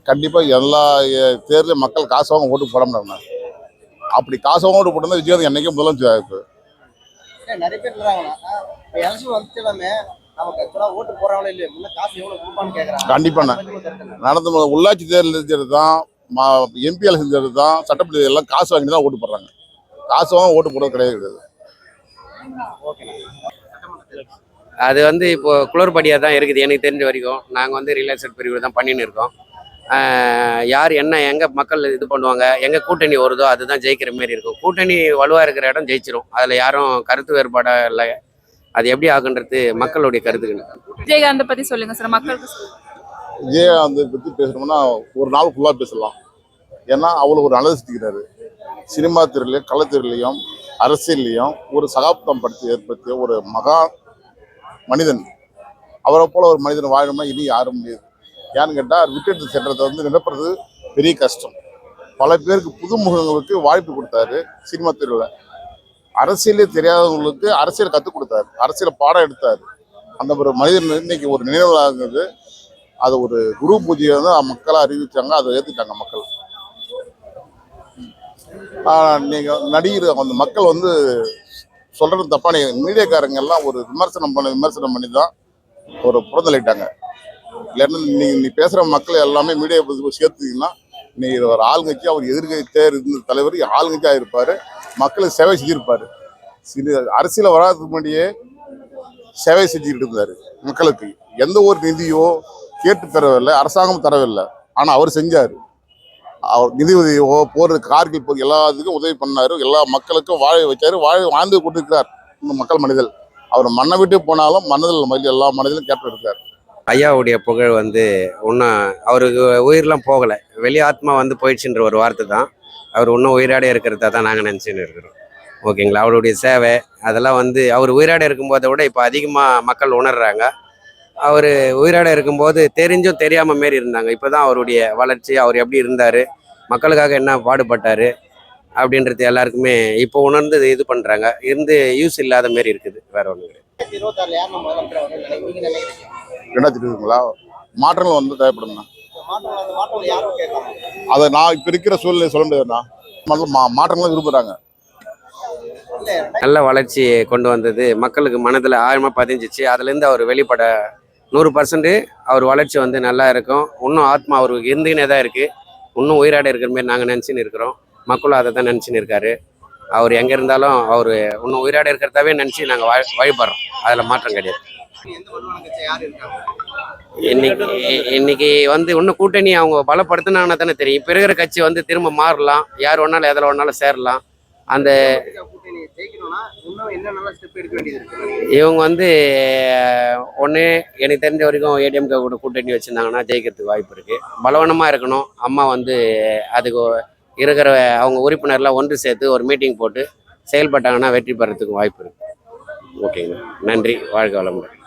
கண்டிப்பா எல்லா தேர்தலும் மக்கள் காசவங்க ஓட்டு போட முடியாது. அப்படி காசவங்க ஓட்டு போட்டா விஜய் என்னைக்கும் முதலமைச்சர் இருக்கு. நிறைய பேர் கண்டிப்பா நடந்த உள்ளாட்சி தேர்தல் தான், எம்பிஎல் செஞ்சது தான், சட்டப்பேரவை எல்லாம் காசு வாங்கி தான் ஓட்டு போடுறாங்க. காசு வாங்க ஓட்டு போடுறது கிடையாது. அது வந்து இப்போ குளறுபடியாக தான் இருக்குது. எனக்கு தெரிஞ்ச வரைக்கும் நாங்கள் வந்து ரிலேஷன் பிரிவு தான் பண்ணின்னு இருக்கோம். யார் என்ன எங்கே மக்கள் இது பண்ணுவாங்க, எங்கே கூட்டணி வருதோ அதுதான் ஜெயிக்கிற மாரி இருக்கும். கூட்டணி வலுவாக இருக்கிற இடம் ஜெயிச்சிரும். அதில் யாரும் கருத்து வேறுபாடாக இல்லை. அது எப்படி ஆகுன்றது மக்களுடைய கருத்துக்கள். விஜயகாந்தை பற்றி சொல்லுங்கள் சார். மக்களுக்கு விஜயகாந்தை பற்றி பேசணும்னா ஒரு நாள் ஃபுல்லாக பேசலாம். ஏன்னா அவ்வளோ ஒரு நல்லது செஞ்சுக்கிறாரு. சினிமா துறையிலையும் கலைத்துறையிலையும் அரசியல்லையும் ஒரு சகாப்தம் ஏற்படுத்திய ஒரு மகா மனிதன். அவரை போல ஒரு மனிதன் வாழணுமா இனி யாரும் முடியாது. ஏன்னு கேட்டால் விட்டுட்டு சென்றதை வந்து நிரப்புறது பெரிய கஷ்டம். பல பேருக்கு புதுமுகங்களுக்கு வாய்ப்பு கொடுத்தாரு. சினிமா துறையில் அரசியலே தெரியாதவங்களுக்கு அரசியல் கற்றுக் கொடுத்தாரு. அரசியல் பாடம் எடுத்தார். அந்த ஒரு மனிதன் இன்னைக்கு ஒரு நினைவாகுது. அது ஒரு குரு பூஜையை வந்து மக்களாக அறிவிச்சாங்க. அதை ஏற்றுட்டாங்க மக்கள். நீங்கள் நடிகர் அந்த மக்கள் வந்து சொல்கிறது தப்பான மீடியாக்காரங்க எல்லாம் ஒரு விமர்சனம் பண்ணி தான் ஒரு புறந்தள்ளிட்டாங்க. இல்லைன்னா நீ பேசுகிற மக்கள் எல்லாமே மீடியா சேர்த்துக்கிங்கன்னா இன்னைக்கு ஒரு ஆளுங்கட்சி அவர் எதிர்கட்சியாக இருந்த தலைவர் ஆளுங்கட்சியாக இருப்பார். மக்களுக்கு சேவை செஞ்சுருப்பார். அரசியல் வராதுக்கு முன்னாடியே சேவை செஞ்சுக்கிட்டு இருந்தார். மக்களுக்கு எந்த ஒரு நிதியோ கேட்டு பெறவில்லை, அரசாங்கம் தரவில்லை. ஆனால் அவர் செஞ்சார். அவர் நிதி உதவியோ போகிறது கார்கில் போர் எல்லாத்துக்கும் உதவி பண்ணார். எல்லா மக்களுக்கும் வாழ வச்சார். வாழ்ந்து கொண்டிருக்கிறார் இந்த மக்கள் மனிதல். அவர் மண்ணை விட்டு போனாலும் மனதில் எல்லா மனிதனும் கேட்டு இருக்கார். ஐயாவுடைய புகழ் வந்து இன்னும் அவருக்கு உயிரெலாம் போகலை, வெளி ஆத்மா வந்து போயிடுச்சுன்ற ஒரு வார்த்தை தான். அவர் இன்னும் உயிராடே இருக்கிறதா தான் நாங்கள் நினச்சின்னு இருக்கிறோம். ஓகேங்களா. அவருடைய சேவை அதெல்லாம் வந்து அவர் உயிராடை இருக்கும்போதை விட இப்போ அதிகமாக மக்கள் உணர்றாங்க. அவர் உயிராட இருக்கும்போது தெரிஞ்சும் தெரியாமல் மாரி இருந்தாங்க. இப்போ தான் அவருடைய வளர்ச்சி, அவர் எப்படி இருந்தார், மக்களுக்காக என்ன பாடுபட்டார் அப்படின்றது எல்லாருக்குமே இப்போ உணர்ந்து இது பண்ணுறாங்க. இருந்து யூஸ் இல்லாத மாரி இருக்குது. வேற ஒன்று கிடையாது. 2020 மாற்றங்கள் வந்து தேவைப்படுங்க. அதை நான் இப்போ இருக்கிற சூழ்நிலை சொல்ல முடியாதுண்ணா. மாற்றங்கள் விரும்புகிறாங்க. நல்ல வளர்ச்சியை கொண்டு வந்தது மக்களுக்கு மனதில் ஆழமாக பதிஞ்சிச்சு. அதுலேருந்து அவர் வெளிப்பட 100% அவர் வளர்ச்சி வந்து நல்லா இருக்கும். இன்னும் ஆத்மா அவருக்கு இருந்துக்கினே தான் இருக்குது. இன்னும் உயிராட இருக்கிற மாரி நாங்கள் நினச்சின்னு இருக்கிறோம். மக்களும் அதை தான் நினச்சின்னு இருக்காரு. அவர் எங்கே இருந்தாலும் அவர் இன்னும் உயிராட இருக்கிறதாவே நினச்சி நாங்கள் வழிபடுறோம். அதில் மாற்றம் கிடையாது. இன்னைக்கு வந்து இன்னும் கூட்டணி அவங்க பலப்படுத்தினாங்கன்னா தானே தெரியும். இப்போ இருக்கிற கட்சி வந்து திரும்ப மாறலாம். யார் வேணாலும் எதில் வேணாலும் சேரலாம். அந்த இவங்க வந்து ஒன்று எனக்கு தெரிஞ்ச வரைக்கும் ஏடிஎம்கே கூட கூட்டணி வச்சுருந்தாங்கன்னா ஜெயிக்கிறதுக்கு வாய்ப்பு இருக்குது. பலவனமாக இருக்கணும். அம்மா வந்து அதுக்கு இருக்கிற அவங்க உறுப்பினர்லாம் ஒன்று சேர்த்து ஒரு மீட்டிங் போட்டு செயல்பட்டாங்கன்னா வெற்றி பெறத்துக்கு வாய்ப்பு இருக்குது. ஓகேங்க. நன்றி. வாழ்க வளமுடன்.